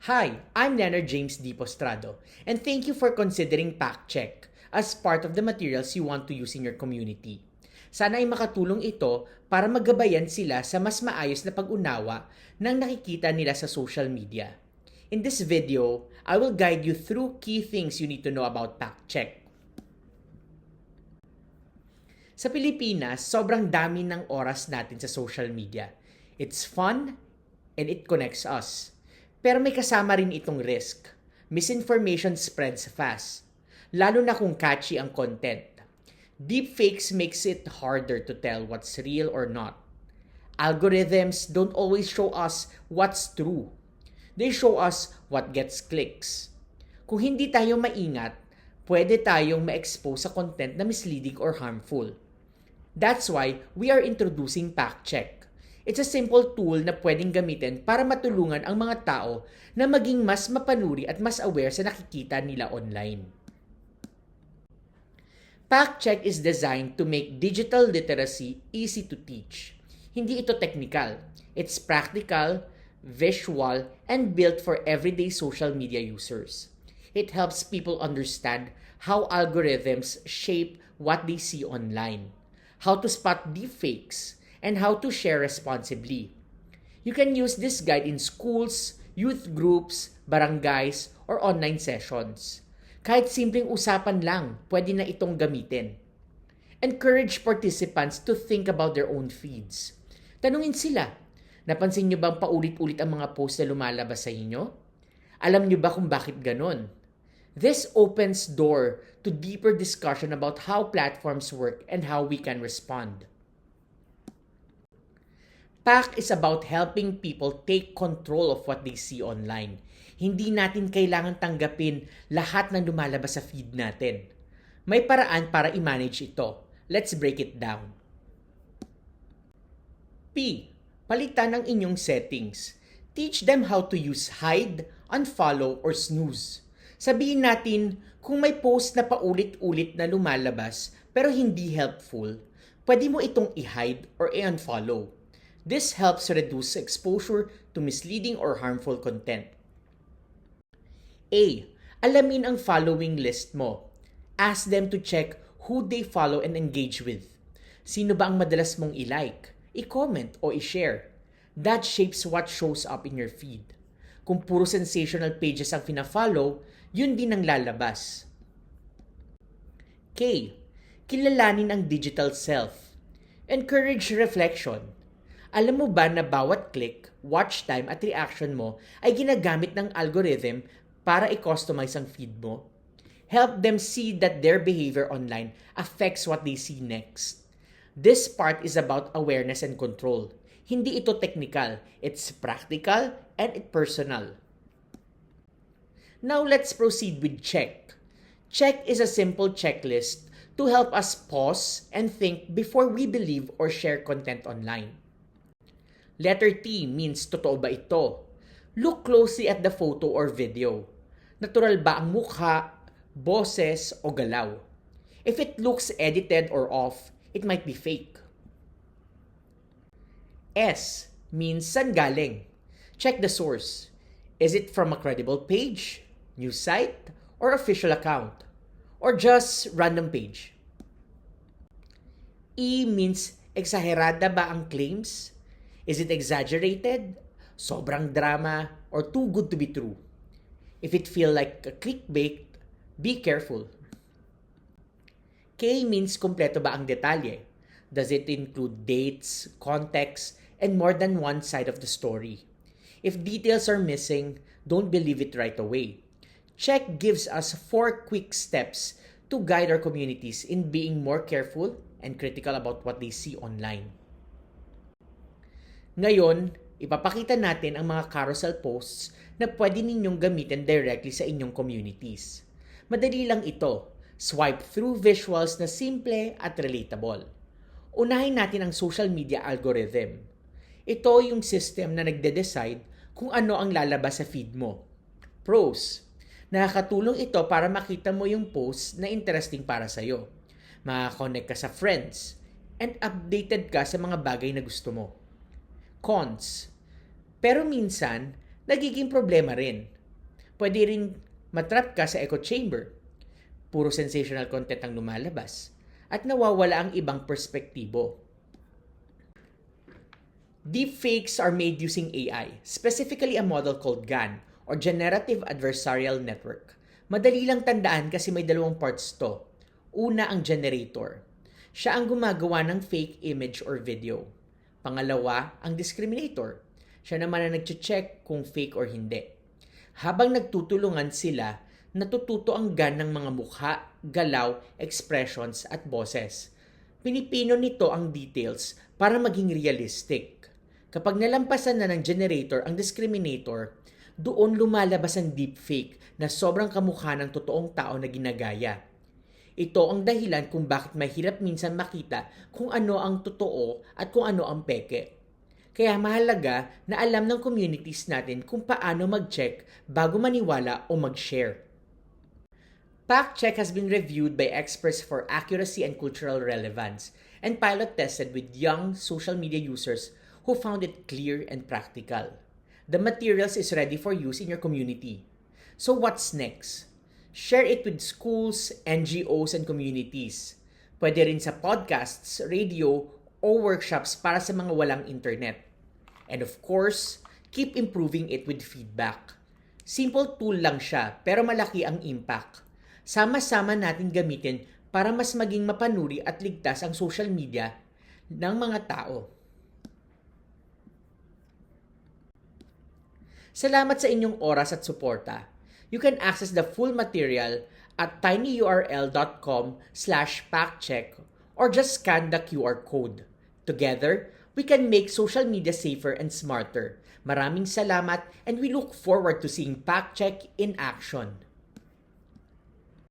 Hi, I'm Leonard James D. Postrado, and thank you for considering PacCheck as part of the materials you want to use in your community. Sana ay makatulong ito para magabayan sila sa mas maayos na pag-unawa ng nakikita nila sa social media. In this video, I will guide you through key things you need to know about PacCheck. Sa Pilipinas, sobrang dami ng oras natin sa social media. It's fun and it connects us. Pero may kasama rin itong risk. Misinformation spreads fast, lalo na kung catchy ang content. Deepfakes makes it harder to tell what's real or not. Algorithms don't always show us what's true. They show us what gets clicks. Kung hindi tayo maingat, pwede tayong ma-expose sa content na misleading or harmful. That's why we are introducing PacCheck. It's a simple tool na pwedeng gamitin para matulungan ang mga tao na maging mas mapanuri at mas aware sa nakikita nila online. PacCheck is designed to make digital literacy easy to teach. Hindi ito technical. It's practical, visual, and built for everyday social media users. It helps people understand how algorithms shape what they see online, how to spot deepfakes, and how to share responsibly. You can use this guide in schools, youth groups, barangays, or online sessions. Kahit simpleng usapan lang, pwede na itong gamitin. Encourage participants to think about their own feeds. Tanungin sila, napansin nyo bang paulit-ulit ang mga post na lumalabas sa inyo? Alam nyo ba kung bakit ganon? This opens door to deeper discussion about how platforms work and how we can respond. PAC is about helping people take control of what they see online. Hindi natin kailangan tanggapin lahat ng lumalabas sa feed natin. May paraan para i-manage ito. Let's break it down. P. Palitan ang inyong settings. Teach them how to use hide, unfollow, or snooze. Sabihin natin, kung may post na paulit-ulit na lumalabas pero hindi helpful, pwede mo itong i-hide or i-unfollow. This helps reduce exposure to misleading or harmful content. A. Alamin ang following list mo. Ask them to check who they follow and engage with. Sino ba ang madalas mong i-like, i-comment, o i-share? That shapes what shows up in your feed. Kung puro sensational pages ang fina-follow, yun din ang lalabas. K. Kilalanin ang digital self. Encourage reflection. Alam mo ba na bawat click, watch time at reaction mo ay ginagamit ng algorithm para i-customize ang feed mo? Help them see that their behavior online affects what they see next. This part is about awareness and control. Hindi ito technical, it's practical and it's personal. Now let's proceed with check. Check is a simple checklist to help us pause and think before we believe or share content online. Letter T means totoo ba ito? Look closely at the photo or video. Natural ba ang mukha, boses, o galaw? If it looks edited or off, it might be fake. S means saan galing? Check the source. Is it from a credible page, news site, or official account? Or just random page? E means exagerada ba ang claims? Is it exaggerated, sobrang drama, or too good to be true? If it feels like a clickbait, be careful. K means kumpleto ba ang detalye? Does it include dates, context, and more than one side of the story? If details are missing, don't believe it right away. Check gives us 4 quick steps to guide our communities in being more careful and critical about what they see online. Ngayon, ipapakita natin ang mga carousel posts na pwede ninyong gamitin directly sa inyong communities. Madali lang ito. Swipe through visuals na simple at relatable. Unahin natin ang social media algorithm. Ito yung system na nagde-decide kung ano ang lalabas sa feed mo. Pros. Nakakatulong ito para makita mo yung posts na interesting para sa'yo. Makakonect ka sa friends and updated ka sa mga bagay na gusto mo. Cons. Pero minsan, nagiging problema rin. Pwede rin matrap ka sa echo chamber. Puro sensational content ang lumalabas at nawawala ang ibang perspektibo. Deepfakes are made using AI, specifically a model called GAN or Generative Adversarial Network. Madali lang tandaan kasi may dalawang parts to. Una ang generator. Siya ang gumagawa ng fake image or video. Pangalawa, ang discriminator. Siya naman ang nag-check kung fake or hindi. Habang nagtutulungan sila, natututo ang GAN ng mga mukha, galaw, expressions at boses. Pinipino nito ang details para maging realistic. Kapag nalampasan na ng generator ang discriminator, doon lumalabas ang deepfake na sobrang kamukha ng totoong tao na ginagaya. Ito ang dahilan kung bakit mahirap minsan makita kung ano ang totoo at kung ano ang peke. Kaya mahalaga na alam ng communities natin kung paano mag-check bago maniwala o mag-share. Fact-check has been reviewed by experts for accuracy and cultural relevance and pilot-tested with young social media users who found it clear and practical. The materials is ready for use in your community. So what's next? Share it with schools, NGOs, and communities. Pwede rin sa podcasts, radio, o workshops para sa mga walang internet. And of course, keep improving it with feedback. Simple tool lang siya, pero malaki ang impact. Sama-sama natin gamitin para mas maging mapanuri at ligtas ang social media ng mga tao. Salamat sa inyong oras at suporta. You can access the full material at tinyurl.com/factcheck or just scan the QR code. Together, we can make social media safer and smarter. Maraming salamat and we look forward to seeing FactCheck in action.